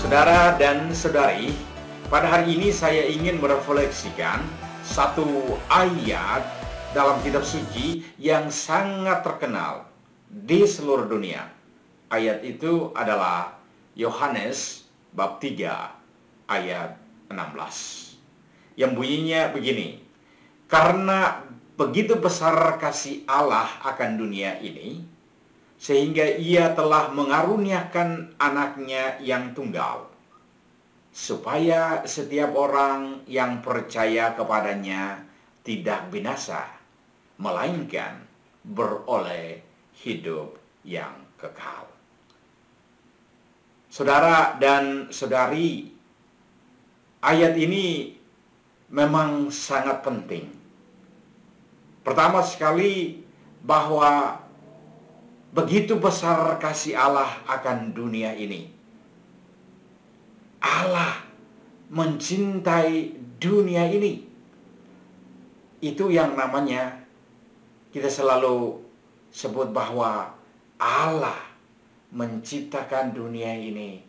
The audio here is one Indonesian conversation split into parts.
Saudara dan saudari, pada hari ini saya ingin merefleksikan satu ayat dalam kitab suci yang sangat terkenal di seluruh dunia. Ayat itu adalah Yohanes bab 3 ayat 16. Yang bunyinya begini: karena begitu besar kasih Allah akan dunia ini, sehingga ia telah mengaruniakan anaknya yang tunggal, supaya setiap orang yang percaya kepadanya tidak binasa, melainkan beroleh hidup yang kekal. Saudara dan saudari, ayat ini memang sangat penting. Pertama sekali, bahwa begitu besar kasih Allah akan dunia ini. Allah mencintai dunia ini. Itu yang namanya kita selalu sebut bahwa Allah menciptakan dunia ini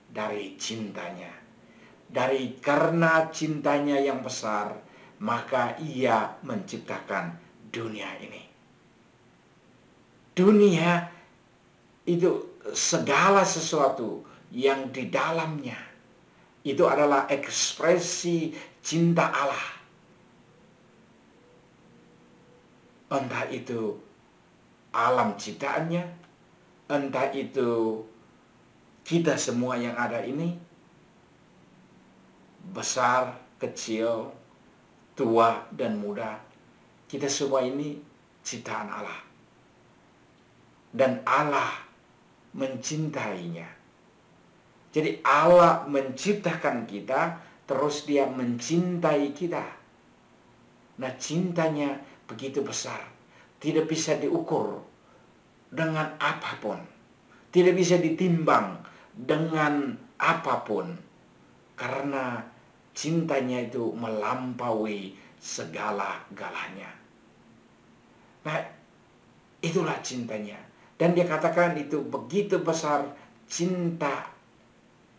dari cintanya. Karena cintanya yang besar, maka ia menciptakan dunia ini. Dunia itu segala sesuatu yang di dalamnya itu adalah ekspresi cinta Allah. Entah itu alam ciptaannya, entah itu kita semua yang ada ini, besar, kecil, tua, dan muda, kita semua ini ciptaan Allah. Dan Allah mencintainya. Jadi Allah menciptakan kita, terus dia mencintai kita. Nah, cintanya begitu besar, tidak bisa diukur dengan apapun, tidak bisa ditimbang dengan apapun, karena cintanya itu melampaui segala-galanya. Nah, itulah cintanya. Dan dia katakan itu begitu besar cinta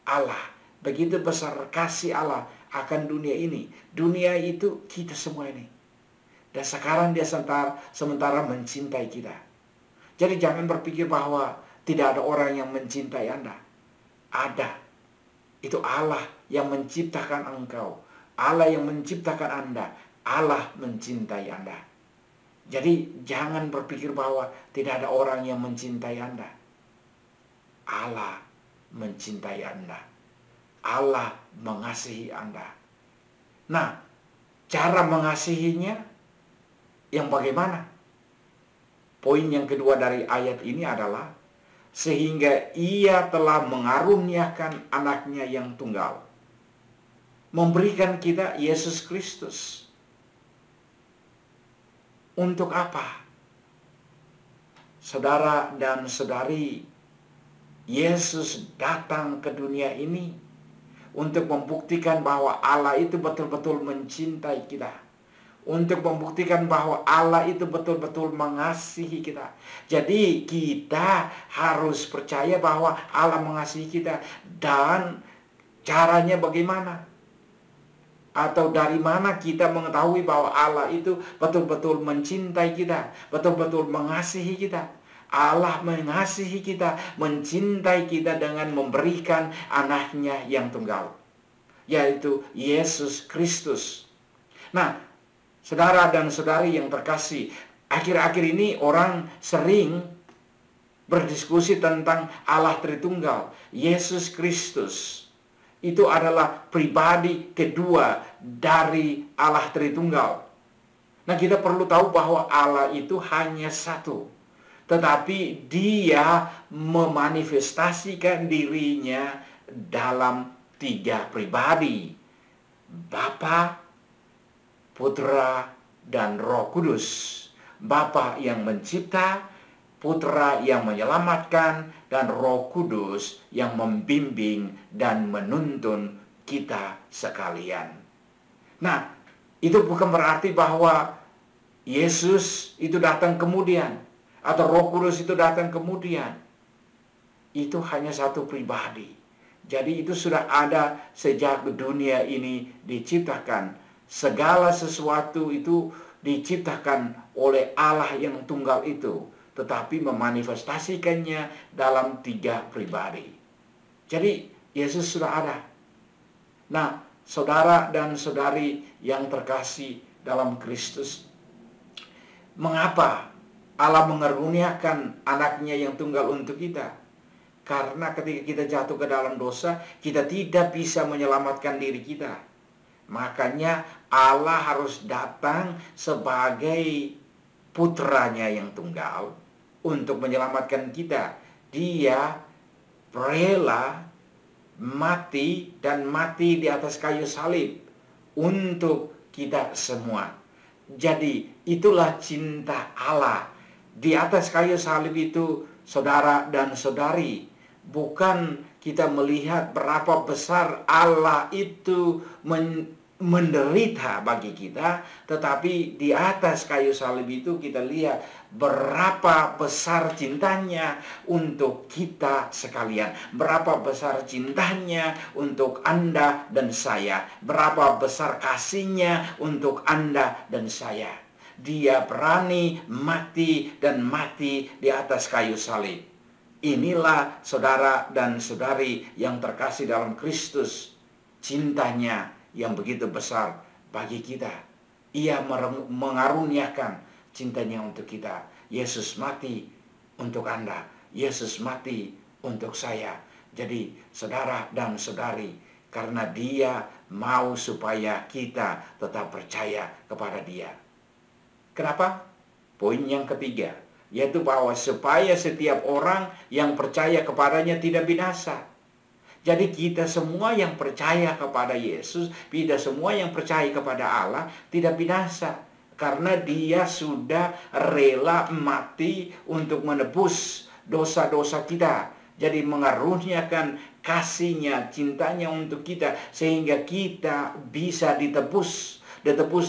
Allah, begitu besar kasih Allah akan dunia ini. Dunia itu kita semua ini. Dan sekarang dia sementara mencintai kita. Jadi jangan berpikir bahwa tidak ada orang yang mencintai Anda. Ada. Itu Allah yang menciptakan engkau. Allah yang menciptakan Anda. Allah mencintai Anda. Jadi jangan berpikir bahwa tidak ada orang yang mencintai Anda. Allah mencintai Anda. Allah mengasihi Anda. Nah, cara mengasihinya yang bagaimana? Poin yang kedua dari ayat ini adalah sehingga ia telah mengaruniakan anaknya yang tunggal. Memberikan kita Yesus Kristus. Untuk apa? Saudara dan saudari, Yesus datang ke dunia ini untuk membuktikan bahwa Allah itu betul-betul mencintai kita. Untuk membuktikan bahwa Allah itu betul-betul mengasihi kita. Jadi kita harus percaya bahwa Allah mengasihi kita. Dan caranya bagaimana? Atau dari mana kita mengetahui bahwa Allah itu betul-betul mencintai kita, betul-betul mengasihi kita? Allah mengasihi kita, mencintai kita dengan memberikan anaknya yang tunggal, yaitu Yesus Kristus. Nah, saudara dan saudari yang terkasih, akhir-akhir ini orang sering berdiskusi tentang Allah Tritunggal. Yesus Kristus itu adalah pribadi kedua dari Allah Tritunggal. Nah, kita perlu tahu bahwa Allah itu hanya satu, tetapi dia memanifestasikan dirinya dalam tiga pribadi: Bapa, Putra, dan Roh Kudus. Bapa yang mencipta, Putra yang menyelamatkan, dan Roh Kudus yang membimbing dan menuntun kita sekalian. Nah, itu bukan berarti bahwa Yesus itu datang kemudian, atau Roh Kudus itu datang kemudian. Itu hanya satu pribadi. Jadi itu sudah ada sejak dunia ini diciptakan. Segala sesuatu itu diciptakan oleh Allah yang tunggal itu, tetapi memanifestasikannya dalam 3 pribadi. Jadi Yesus sudah ada. Nah, saudara dan saudari yang terkasih dalam Kristus, mengapa Allah mengaruniakan anaknya yang tunggal untuk kita? Karena ketika kita jatuh ke dalam dosa, kita tidak bisa menyelamatkan diri kita. Makanya Allah harus datang sebagai putranya yang tunggal untuk menyelamatkan kita. Dia rela mati dan mati di atas kayu salib untuk kita semua. Jadi itulah cinta Allah. Di atas kayu salib itu, saudara dan saudari, bukan kita melihat berapa besar Allah itu menderita bagi kita, tetapi di atas kayu salib itu kita lihat berapa besar cintanya untuk kita sekalian, berapa besar cintanya untuk Anda dan saya, berapa besar kasihnya untuk Anda dan saya. Dia berani mati dan mati di atas kayu salib. Inilah saudara dan saudari yang terkasih dalam Kristus, cintanya yang begitu besar bagi kita. Ia mengaruniakan cintanya untuk kita. Yesus mati untuk Anda, Yesus mati untuk saya. Jadi saudara dan saudari, karena Dia mau supaya kita tetap percaya kepada Dia. Kenapa? Poin yang ketiga, yaitu bahwa supaya setiap orang yang percaya kepadanya tidak binasa. Jadi kita semua yang percaya kepada Yesus, kita semua yang percaya kepada Allah tidak binasa. Karena Dia sudah rela mati untuk menebus dosa-dosa kita. Jadi mengaruniakan kasih-Nya, cintanya untuk kita, sehingga kita bisa ditebus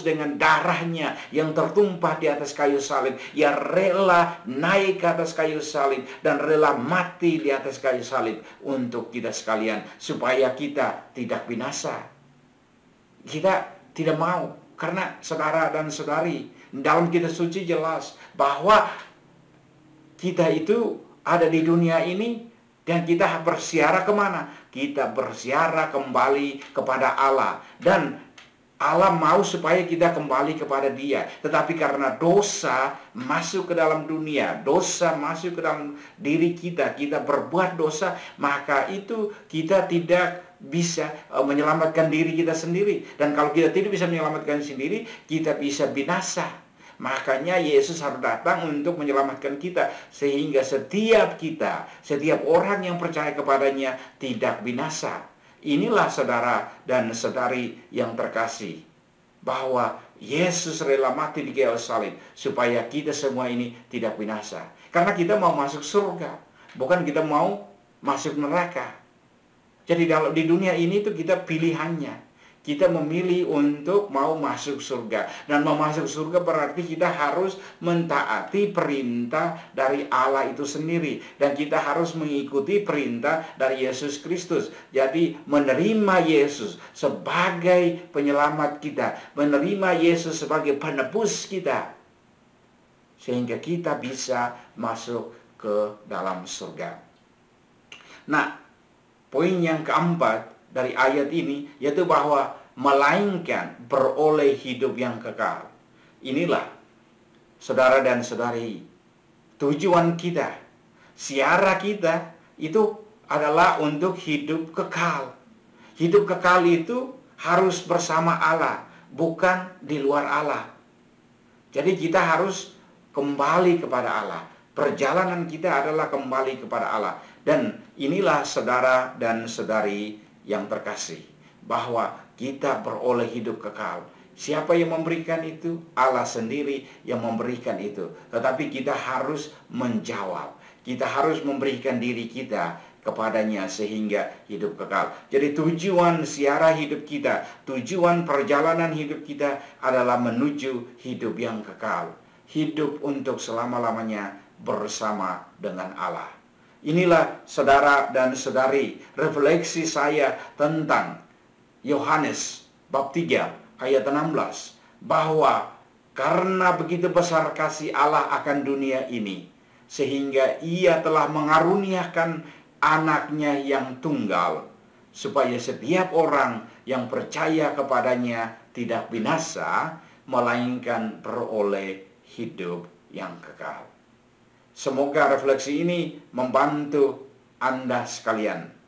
dengan darah-Nya yang tertumpah di atas kayu salib. Ia rela naik ke atas kayu salib dan rela mati di atas kayu salib untuk kita sekalian, supaya kita tidak binasa. Kita tidak mau, karena saudara dan saudari, dalam kitab suci jelas bahwa kita itu ada di dunia ini dan kita bersiara kemana? Kita bersiara kembali kepada Allah, dan Allah mau supaya kita kembali kepada Dia. Tetapi karena dosa masuk ke dalam dunia, dosa masuk ke dalam diri kita, kita berbuat dosa, maka itu kita tidak bisa menyelamatkan diri kita sendiri. Dan kalau kita tidak bisa menyelamatkan sendiri, kita bisa binasa. Makanya Yesus harus datang untuk menyelamatkan kita, sehingga setiap kita, setiap orang yang percaya kepadanya tidak binasa. Inilah saudara dan saudari yang terkasih, bahwa Yesus rela mati di kayu salib supaya kita semua ini tidak binasa. Karena kita mau masuk surga, bukan kita mau masuk neraka. Jadi di dunia ini tuh kita pilihannya. Kita memilih untuk mau masuk surga. Dan mau masuk surga berarti kita harus mentaati perintah dari Allah itu sendiri. Dan kita harus mengikuti perintah dari Yesus Kristus. Jadi menerima Yesus sebagai penyelamat kita. Menerima Yesus sebagai penebus kita. Sehingga kita bisa masuk ke dalam surga. Nah, poin yang keempat dari ayat ini, yaitu bahwa melainkan beroleh hidup yang kekal. Inilah saudara dan saudari, tujuan kita, siara kita itu adalah untuk hidup kekal. Hidup kekal itu harus bersama Allah, bukan di luar Allah. Jadi kita harus kembali kepada Allah. Perjalanan kita adalah kembali kepada Allah. Dan inilah saudara dan saudari yang terkasih, bahwa kita beroleh hidup kekal. Siapa yang memberikan itu? Allah sendiri yang memberikan itu. Tetapi kita harus menjawab. Kita harus memberikan diri kita kepadanya sehingga hidup kekal. Jadi tujuan siara hidup kita, tujuan perjalanan hidup kita adalah menuju hidup yang kekal. Hidup untuk selama-lamanya bersama dengan Allah. Inilah saudara dan saudari refleksi saya tentang Yohanes bab 3 ayat 16, bahwa karena begitu besar kasih Allah akan dunia ini, sehingga ia telah mengaruniakan anaknya yang tunggal, supaya setiap orang yang percaya kepadanya tidak binasa, melainkan beroleh hidup yang kekal. Semoga refleksi ini membantu Anda sekalian.